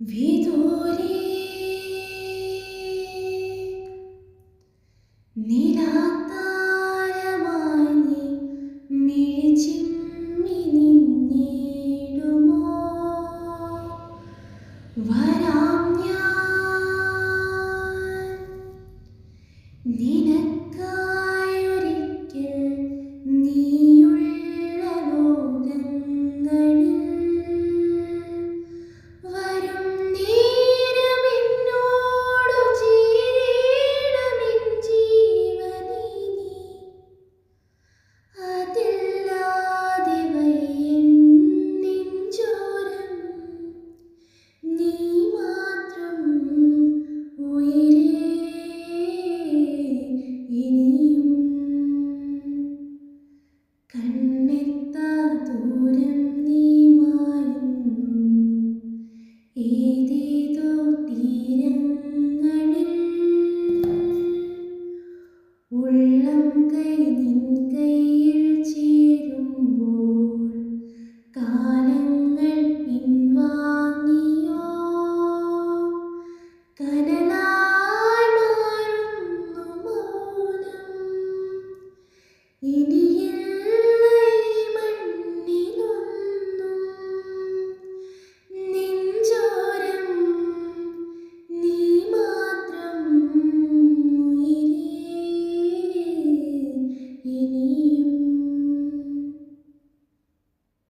വിദൂരേ നിലാത്താരമായി നീ മിഴിച്ചിമ്മി നിന്നിടുമോ? വരാം ഞാൻ നിനക്കായൊരിക്കൽ നീയുള്ള ലോകങ്ങളിൽ. വരും നേരമെന്നോടു ചേരണമെൻ ജീവനേ നീ. അതില്ലാതെ വയ്യെൻ നെഞ്ചോരം നീ മാത്രം ഉയിരേ. ഇനിയും കണ്ണെത്താ ദൂരം നീ മായുന്നു ഏതേതോ തീരങ്ങളിൽ. ഉള്ളം കൈ നിൻ കൈയിൽ ചേരും